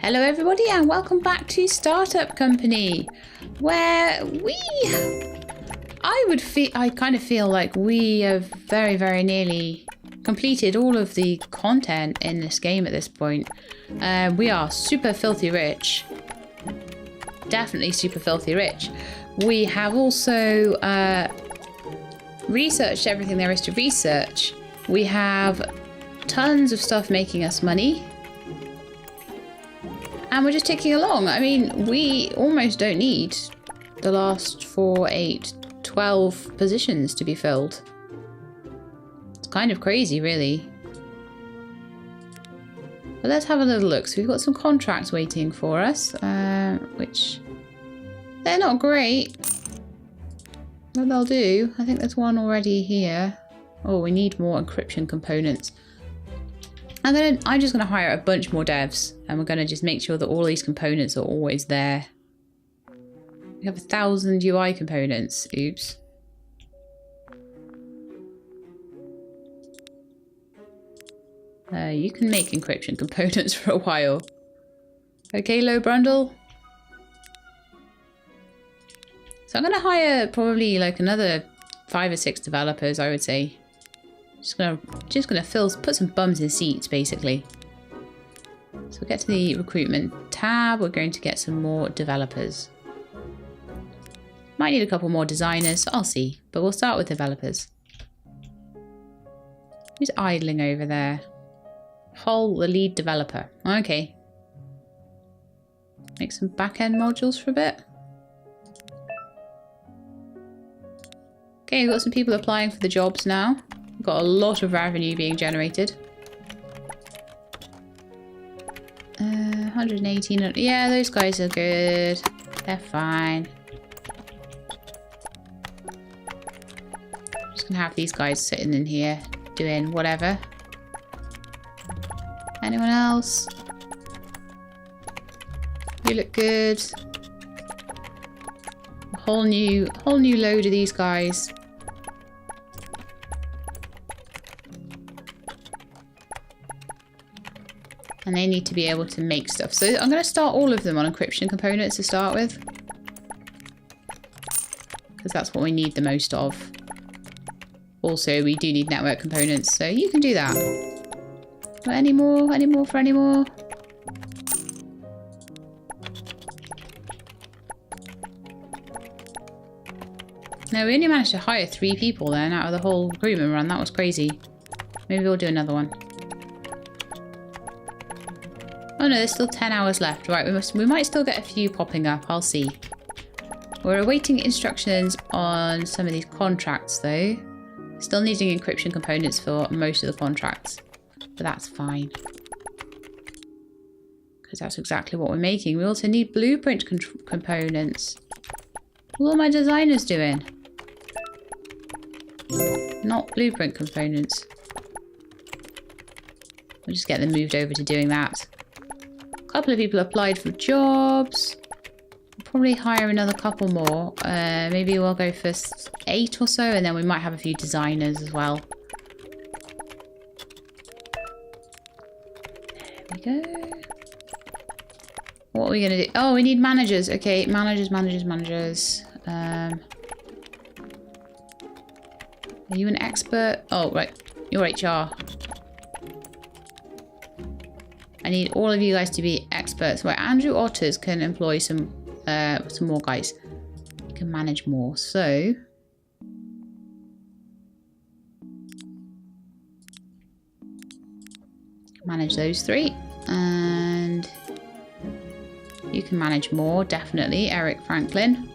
Hello everybody and welcome back to Startup Company, where I kind of feel like we have very nearly completed all of the content in this game at this point. We are super filthy rich. Definitely super filthy rich. We have also researched everything there is to research. We have tons of stuff making us money. And we're just ticking along. I mean, we almost don't need the last 4, 8, 12 positions to be filled. It's kind of crazy, really. But let's have a little look. So we've got some contracts waiting for us, which they're not great, but they'll do. I think there's one already here. Oh, we need more encryption components. I'm just gonna hire a bunch more devs, and we're gonna just make sure that all these components are always there. We have 1,000 UI components. Oops. You can make encryption components for a while. Okay, low Brundle. So I'm gonna hire probably like another 5 or 6 developers, I would say. Just gonna put some bums in seats, basically. So we'll get to the recruitment tab. We're going to get some more developers. Might need a couple more designers, so I'll see. But we'll start with developers. Who's idling over there? Hull, the lead developer. Okay. Make some back-end modules for a bit. Okay, we've got some people applying for the jobs now. Got a lot of revenue being generated. 118. Yeah, those guys are good. They're fine. Just gonna have these guys sitting in here doing whatever. Anyone else? You look good. A whole new load of these guys. And they need to be able to make stuff. So I'm going to start all of them on encryption components to start with. Because that's what we need the most of. Also, we do need network components, so you can do that. But any more for any more? No, we only managed to hire 3 people then out of the whole recruitment run. That was crazy. Maybe we'll do another one. Oh no, there's still 10 hours left. Right, we might still get a few popping up. I'll see. We're awaiting instructions on some of these contracts though. Still needing encryption components for most of the contracts. But that's fine. Because that's exactly what we're making. We also need blueprint components. What are my designers doing? Not blueprint components. We'll just get them moved over to doing that. A couple of people applied for jobs. We'll probably hire another couple more. Maybe we'll go for 8 or so, and then we might have a few designers as well. There we go. What are we going to do? Oh, we need managers. Okay, managers. Are you an expert? Oh, right. You're HR. I need all of you guys to be experts. Right, Andrew Otters can employ some more guys. You can manage more. So manage those 3, and you can manage more. Definitely, Eric Franklin.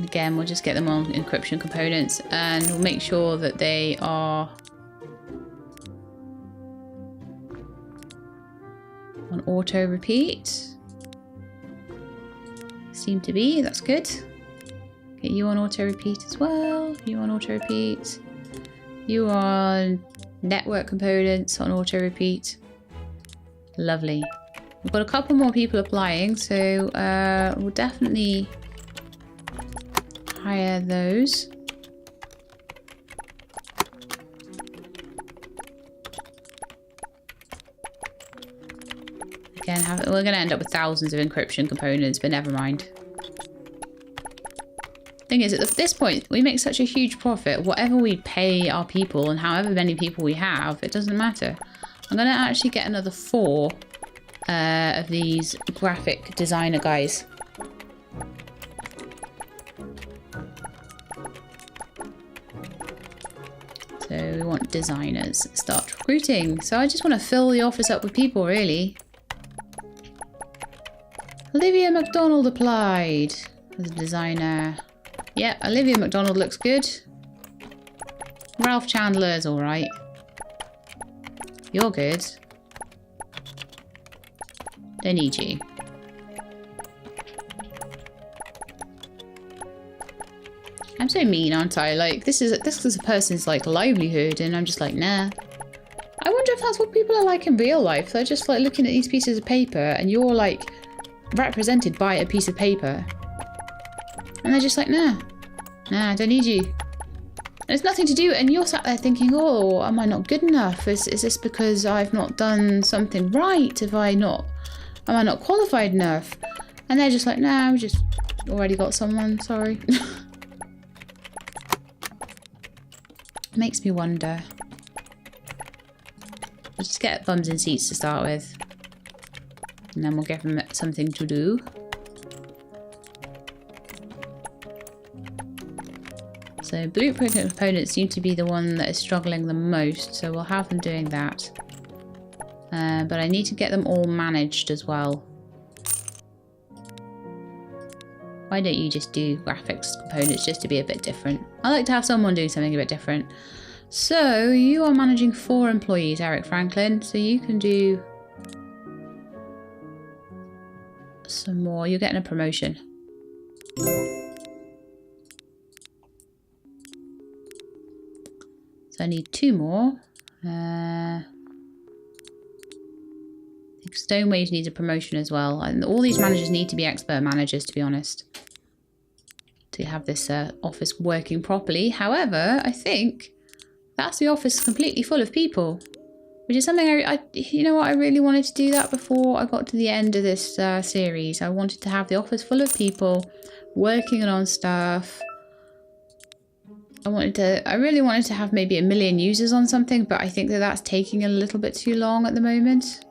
Again, we'll just get them on encryption components, and we'll make sure that they are on auto repeat. Seem to be, that's good. Get you on auto repeat as well. You on auto repeat. You on network components on auto repeat. Lovely. We've got a couple more people applying, so we'll definitely hire those. Again, we're going to end up with thousands of encryption components, but never mind. Thing is, at this point, we make such a huge profit. Whatever we pay our people and however many people we have, it doesn't matter. I'm going to actually get another 4 of these graphic designer guys. So we want designers. Start recruiting. So I just want to fill the office up with people, really. Olivia McDonald applied as a designer. Yeah, Olivia McDonald looks good. Ralph Chandler is alright. You're good. Don't need you. I'm so mean, aren't I? Like, this is a person's like livelihood, and I'm just like, nah. I wonder if that's what people are like in real life. They're just like looking at these pieces of paper, and you're like represented by a piece of paper, and they're just like, nah, I don't need you. And it's nothing to do, and you're sat there thinking, oh, am I not good enough? Is this because I've not done something right? Am I not qualified enough? And they're just like, nah, I've just already got someone, sorry. Makes me wonder. Let's just get bums in seats to start with. And then we'll give them something to do. So blueprint components seem to be the one that is struggling the most, so we'll have them doing that. But I need to get them all managed as well. Why don't you just do graphics components just to be a bit different? I like to have someone doing something a bit different. So you are managing 4 employees, Eric Franklin. So you can do some more. You're getting a promotion. So I need 2 more. I think Stonewaves needs a promotion as well. And all these managers need to be expert managers, to be honest, to have this office working properly. However, I think that's the office completely full of people, which is something you know what, I really wanted to do that before I got to the end of this series. I wanted to have the office full of people working on stuff. I really wanted to have maybe 1 million users on something, but I think that that's taking a little bit too long at the moment.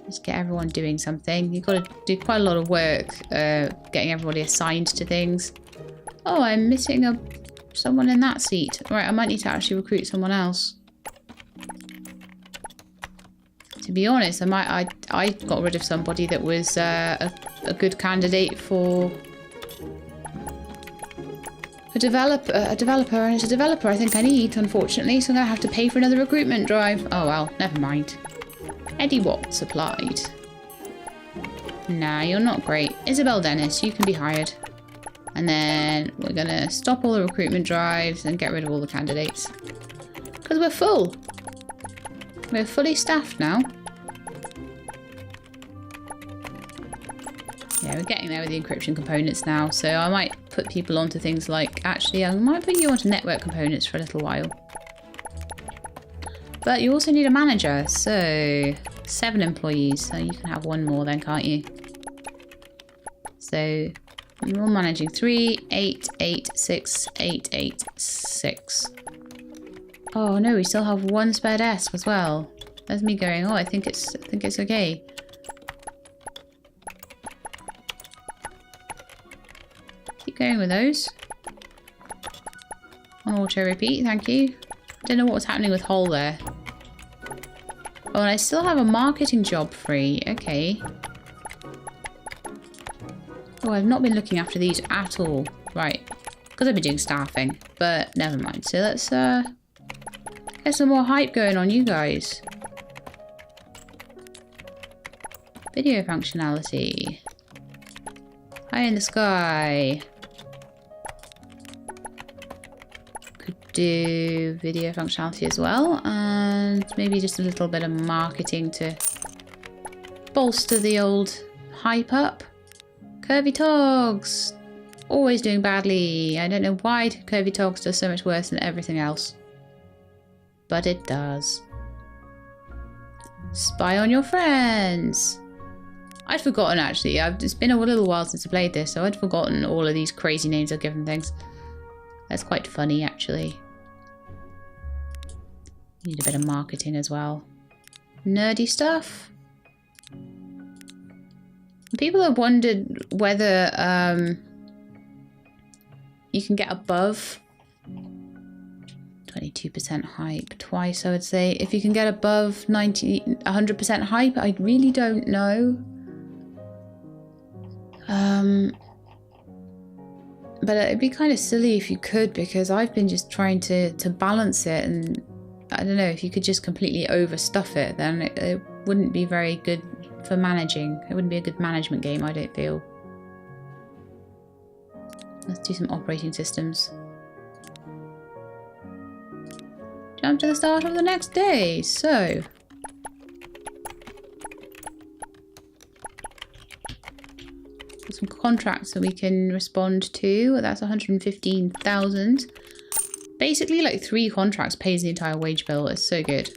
Just get everyone doing something. You've got to do quite a lot of work getting everybody assigned to things. Oh, I'm missing someone in that seat. Right, I might need to actually recruit someone else. To be honest, I got rid of somebody that was a good candidate for a developer, and it's a developer I think I need, unfortunately, so I'm going to have to pay for another recruitment drive. Oh well, never mind. Eddie Watts applied. Nah, you're not great. Isabel Dennis, you can be hired. And then we're going to stop all the recruitment drives and get rid of all the candidates. Because we're full. We're fully staffed now. Yeah, we're getting there with the encryption components now. So I might put people onto things like... Actually, I might put you onto network components for a little while. But you also need a manager, so 7 employees, so you can have 1 more then, can't you? So you're managing 3, 8, 8, 6, 8, 8, 6. Oh no, we still have 1 spare desk as well. There's me going, oh, I think it's okay. Keep going with those. On auto repeat, thank you. Don't know what was happening with Hull there. Oh, and I still have a marketing job free. Okay. Oh, I've not been looking after these at all. Right. Because I've been doing staffing. But never mind. So let's get some more hype going on you guys. Video functionality. High in the sky. Do video functionality as well, and maybe just a little bit of marketing to bolster the old hype up. Curvy Togs, always doing badly. I don't know why Curvy Togs does so much worse than everything else. but it does. Spy on your friends. I'd forgotten actually. It's been a little while since I played this, so I'd forgotten all of these crazy names I've given things. That's quite funny actually. Need a bit of marketing as well. Nerdy stuff. People have wondered whether you can get above 22% hype twice, I would say. If you can get above 100% hype, I really don't know. But it'd be kind of silly if you could, because I've been just trying to balance it, and I don't know, if you could just completely overstuff it, then it wouldn't be very good for managing. It wouldn't be a good management game, I don't feel. Let's do some operating systems. Jump to the start of the next day. So, got some contracts that we can respond to. That's 115,000. Basically, like 3 contracts pays the entire wage bill. It's so good.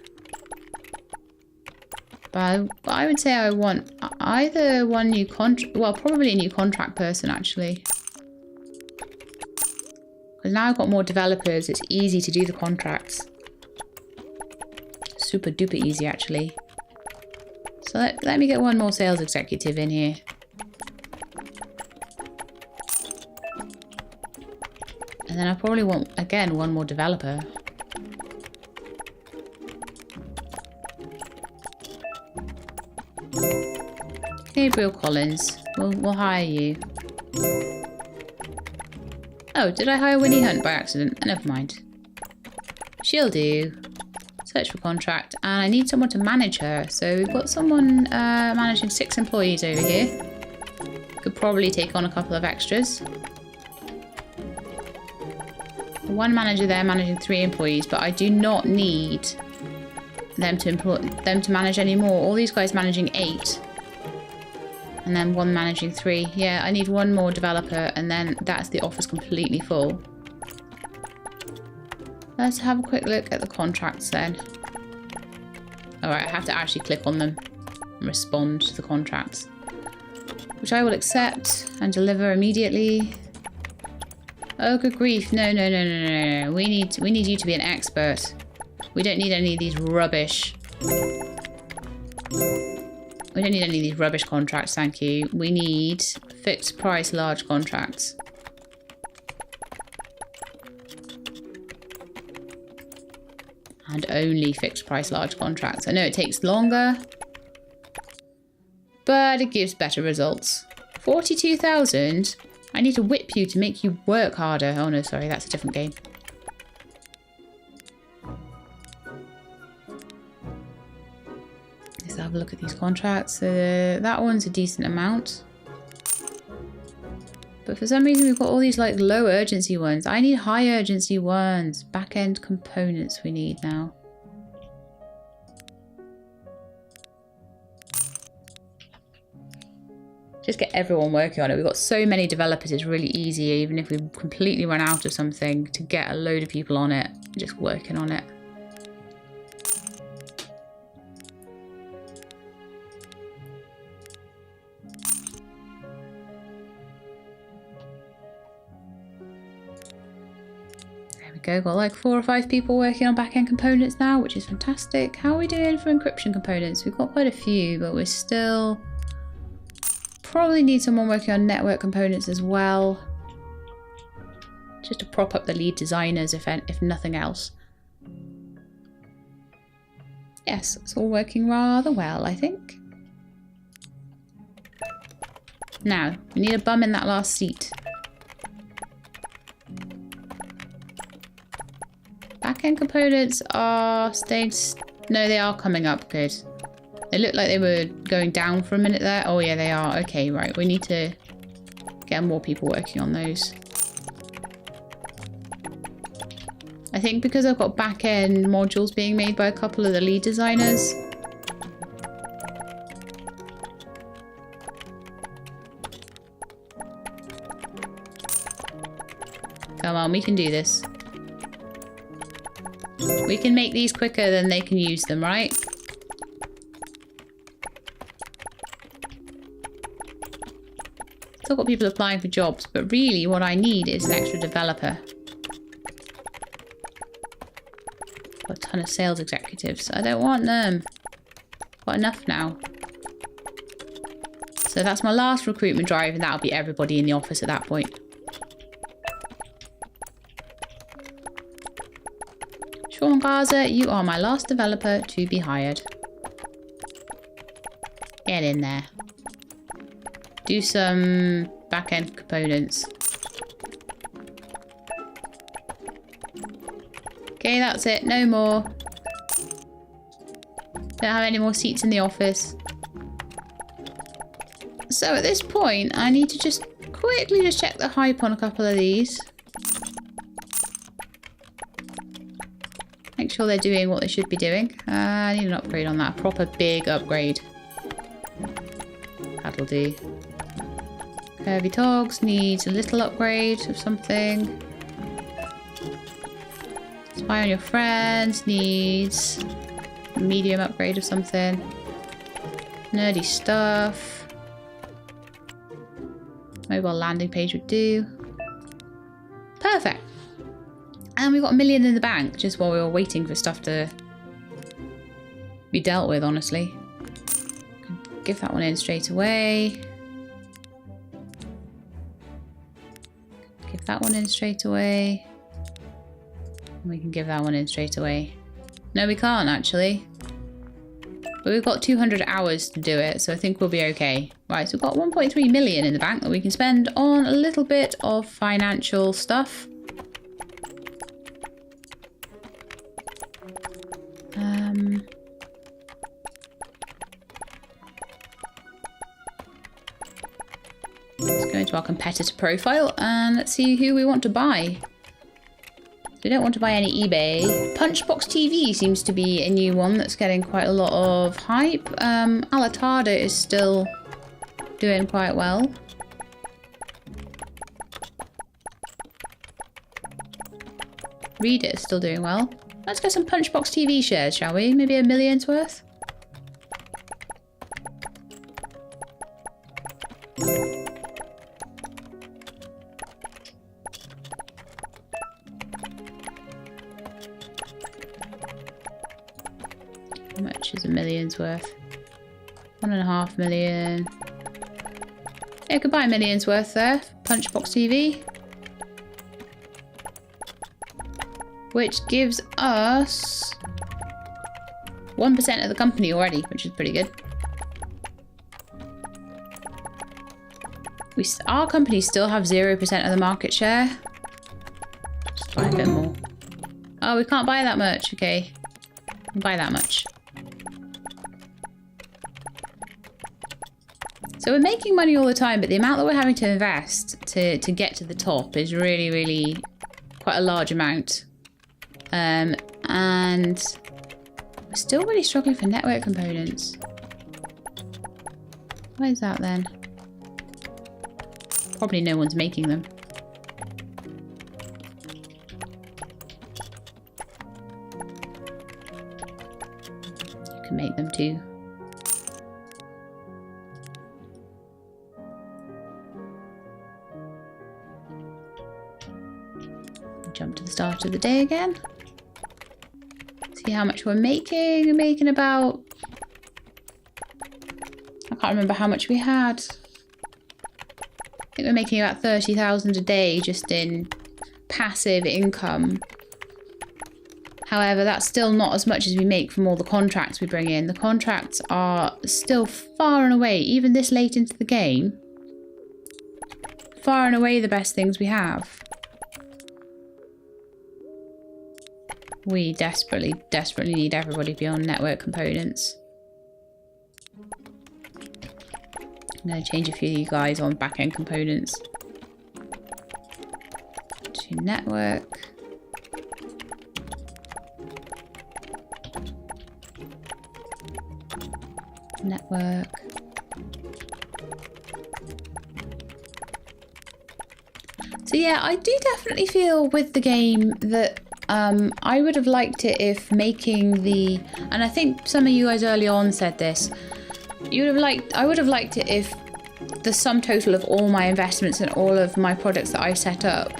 But I would say I want either one new contract, well, probably a new contract person actually. Because now I've got more developers, it's easy to do the contracts. Super duper easy actually. So let me get one more sales executive in here. And then I probably want, again, one more developer. Gabriel Collins, we'll hire you. Oh, did I hire Winnie Hunt by accident? Never mind. She'll do. Search for contract, and I need someone to manage her. So we've got someone managing 6 employees over here. Could probably take on a couple of extras. One manager there managing 3 employees, but I do not need them to manage any more. All these guys managing 8. And then 1 managing 3. Yeah, I need 1 more developer, and then that's the office completely full. Let's have a quick look at the contracts then. Alright, I have to actually click on them and respond to the contracts, which I will accept and deliver immediately. Oh, good grief. No. We need you to be an expert. We don't need any of these rubbish. We don't need any of these rubbish contracts, thank you. We need fixed price large contracts. And only fixed price large contracts. I know it takes longer, but it gives better results. 42,000? I need to whip you to make you work harder. Oh no, sorry, that's a different game. Let's have a look at these contracts. That one's a decent amount. But for some reason we've got all these like low urgency ones. I need high urgency ones. Back-end components we need now. Just get everyone working on it. We've got so many developers, it's really easy, even if we completely run out of something, to get a load of people on it, just working on it. There we go, got like 4 or 5 people working on back-end components now, which is fantastic. How are we doing for encryption components? We've got quite a few, but we're still... Probably need someone working on network components as well. Just to prop up the lead designers, if nothing else. Yes, it's all working rather well, I think. Now, we need a bum in that last seat. Back-end components are staying... No, they are coming up, good. They looked like they were going down for a minute there. Oh yeah, they are. Okay, right. We need to get more people working on those. I think because I've got back-end modules being made by a couple of the lead designers. Come on, we can do this. We can make these quicker than they can use them, right? Still got people applying for jobs, but really what I need is an extra developer. Got a ton of sales executives. I don't want them. Got enough now. So that's my last recruitment drive, and that'll be everybody in the office at that point. Sean Garza, you are my last developer to be hired. Get in there. Do some back-end components. Okay, that's it. No more. Don't have any more seats in the office. So at this point, I need to just quickly check the hype on a couple of these. Make sure they're doing what they should be doing. I need an upgrade on that. A proper big upgrade. That'll do. Curvy Togs needs a little upgrade of something. Spy on Your Friends needs a medium upgrade of something. Nerdy Stuff. Mobile landing page would do. Perfect. And we've got $1 million in the bank just while we were waiting for stuff to be dealt with, honestly. Give that one in straight away. Give that one in straight away. And we can give that one in straight away. No, we can't actually. But we've got 200 hours to do it, so I think we'll be okay. Right, so we've got 1.3 million in the bank that we can spend on a little bit of financial stuff. Let's go into our competitor profile and let's see who we want to buy. We don't want to buy any eBay. Punchbox TV seems to be a new one that's getting quite a lot of hype. Alatada is still doing quite well. Read It is still doing well. Let's get some Punchbox TV shares, shall we? Maybe $1 million's worth? How much is $1 million's worth? 1.5 million. Yeah, I could buy $1 million's worth there. Punchbox TV. Which gives us 1% of the company already, which is pretty good. Our company still have 0% of the market share. Just buy a bit more. Oh, we can't buy that much. Okay. We'll buy that much. So we're making money all the time, but the amount that we're having to invest to get to the top is really, really quite a large amount. And we're still really struggling for network components. Why is that then? Probably no one's making them. You can make them too. Jump to the start of the day again. See how much we're making. We're making about... I can't remember how much we had. I think we're making about 30,000 a day just in passive income. However, that's still not as much as we make from all the contracts we bring in. The contracts are still far and away, even this late into the game, far and away the best things we have. We desperately, desperately need everybody beyond network components. I'm going to change a few of you guys on back-end components. To network. Network. So yeah, I do definitely feel with the game that I would have liked it if making the, and I think some of you guys early on said this, I would have liked it if the sum total of all my investments and all of my products that I set up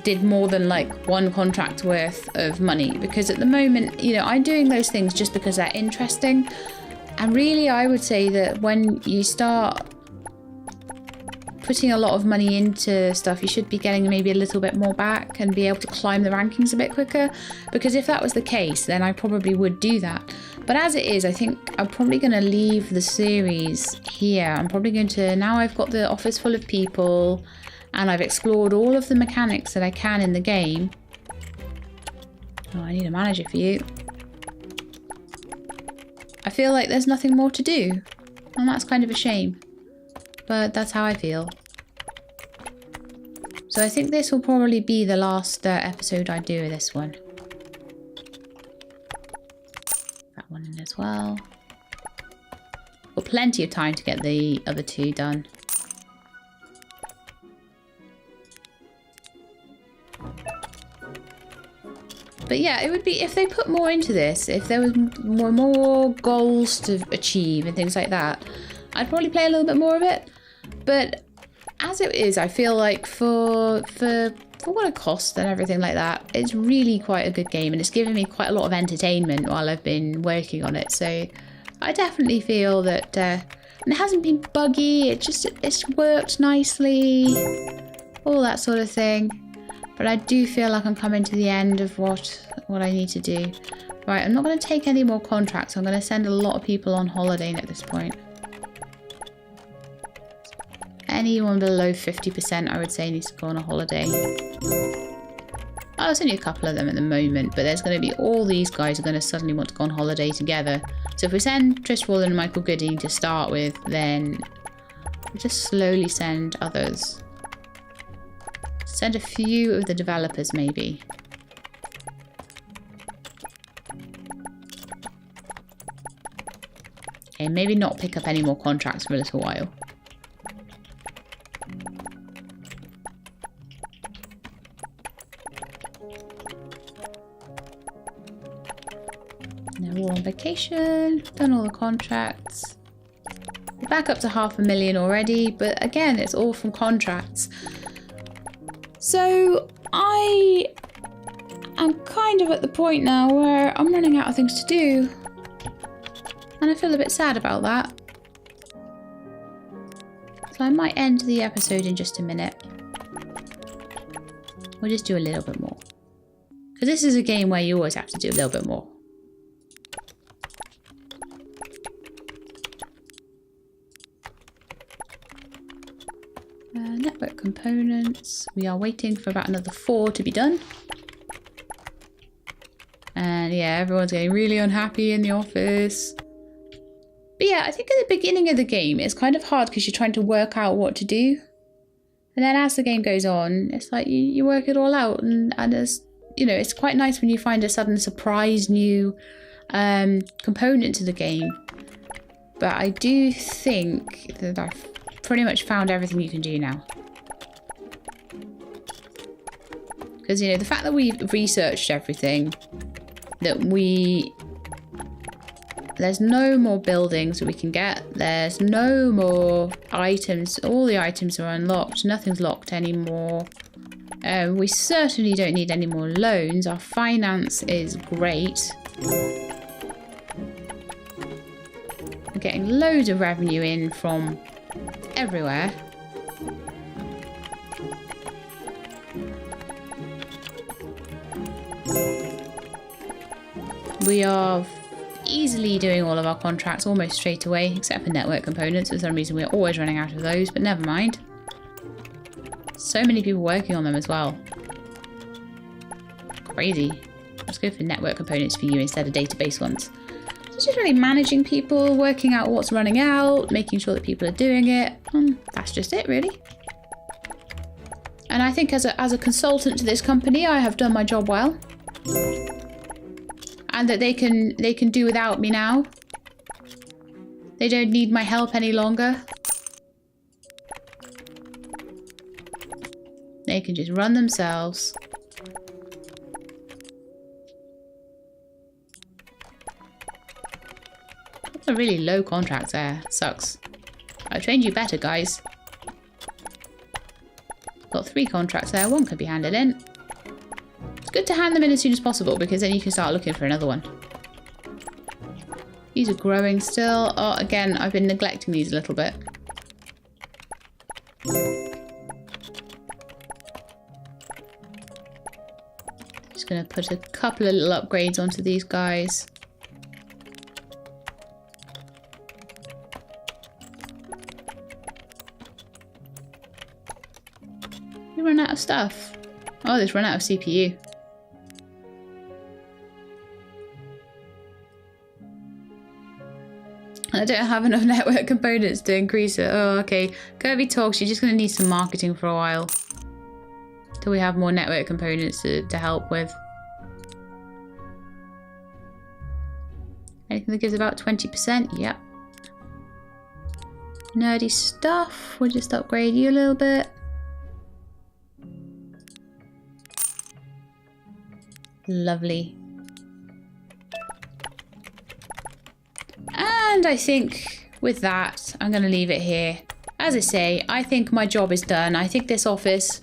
did more than like one contract worth of money, because at the moment, you know, I'm doing those things just because they're interesting. And really, I would say that when you start putting a lot of money into stuff, you should be getting maybe a little bit more back and be able to climb the rankings a bit quicker. Because if that was the case, then I probably would do that. But as it is, I think I'm probably going to leave the series here. I'm probably going to, now I've got the office full of people and I've explored all of the mechanics that I can in the game. Oh, I need a manager for you. I feel like there's nothing more to do, and that's kind of a shame, but that's how I feel. So I think this will probably be the last episode I do of this one. That one in as well. Got plenty of time to get the other two done. But yeah, it would be, if they put more into this, if there was more goals to achieve and things like that, I'd probably play a little bit more of it. But as it is, I feel like for what it costs and everything like that, it's really quite a good game, and it's given me quite a lot of entertainment while I've been working on it. So I definitely feel that, and it hasn't been buggy, it's worked nicely, all that sort of thing. But I do feel like I'm coming to the end of what I need to do. Right, I'm not going to take any more contracts. I'm going to send a lot of people on holiday at this point. Anyone below 50%, I would say, needs to go on a holiday. Oh, there's only a couple of them at the moment, but there's going to be all these guys are going to suddenly want to go on holiday together. So if we send Tristwall and Michael Gooding to start with, then we'll just slowly send others. Send a few of the developers, maybe. Okay, maybe not pick up any more contracts for a little while. Now we're on vacation, done all the contracts. We're back up to 500,000 already, but again, it's all from contracts. So I am kind of at the point now where I'm running out of things to do. And I feel a bit sad about that. So I might end the episode in just a minute. We'll just do a little bit more. Because this is a game where you always have to do a little bit more. Network components. We are waiting for about another 4 to be done. And yeah, everyone's getting really unhappy in the office. But yeah, I think at the beginning of the game, it's kind of hard because you're trying to work out what to do. And then as the game goes on, it's like you work it all out. And it's, you know, it's quite nice when you find a sudden surprise new component to the game. But I do think that I've pretty much found everything you can do now. Because, you know, the fact that we've researched everything, that there's no more buildings that we can get, there's no more items, all the items are unlocked, nothing's locked anymore. We certainly don't need any more loans, our finance is great. We're getting loads of revenue in from everywhere. We are easily doing all of our contracts almost straight away, except for network components. For some reason we're always running out of those, but never mind. So many people working on them as well. Crazy. Let's go for network components for you instead of database ones. So it's just really managing people, working out what's running out, making sure that people are doing it. That's just it, really. And I think as a consultant to this company, I have done my job well. And that they can do without me now. They don't need my help any longer. They can just run themselves. A really low contract there. Sucks. I trained you better, guys. Got 3 contracts there. 1 could be handed in. It's good to hand them in as soon as possible because then you can start looking for another one. These are growing still. Oh, again, I've been neglecting these a little bit. Just going to put a couple of little upgrades onto these guys. You run out of stuff. Oh, they've run out of CPU. I don't have enough network components to increase it. Oh, okay. Kirby talks, you're just going to need some marketing for a while. Till we have more network components to help with. Anything that gives about 20%? Yep. Nerdy stuff. We'll just upgrade you a little bit. Lovely. And I think with that, I'm going to leave it here. As I say, I think my job is done. I think this office,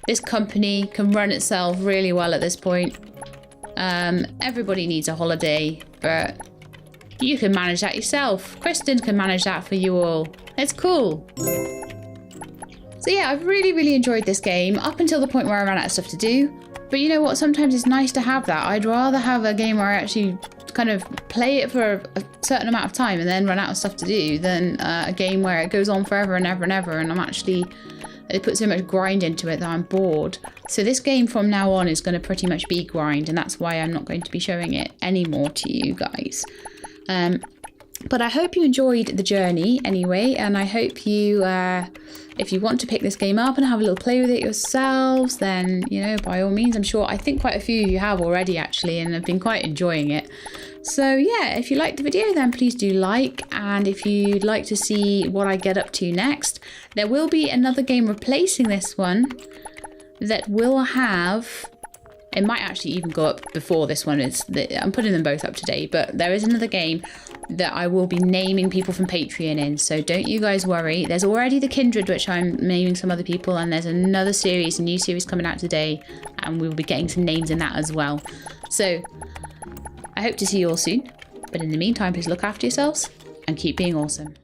this company can run itself really well at this point. Everybody needs a holiday, but you can manage that yourself. Kristen can manage that for you all. It's cool. So yeah, I've really, really enjoyed this game up until the point where I ran out of stuff to do. But you know what? Sometimes it's nice to have that. I'd rather have a game where I actually kind of play it for a certain amount of time and then run out of stuff to do than a game where it goes on forever and ever and ever and it puts so much grind into it that I'm bored. So this game from now on is going to pretty much be grind, and that's why I'm not going to be showing it anymore to you guys. But I hope you enjoyed the journey anyway, and I hope you, if you want to pick this game up and have a little play with it yourselves, then, you know, by all means, I think quite a few of you have already actually, and have been quite enjoying it. So yeah, if you liked the video, then please do like, and if you'd like to see what I get up to next, there will be another game replacing this one that will have... It might actually even go up before this one is. I'm putting them both up today, but there is another game that I will be naming people from Patreon in, so don't you guys worry. There's already the Kindred, which I'm naming some other people, and there's another series, a new series coming out today, and we'll be getting some names in that as well. So I hope to see you all soon, but in the meantime, please look after yourselves and keep being awesome.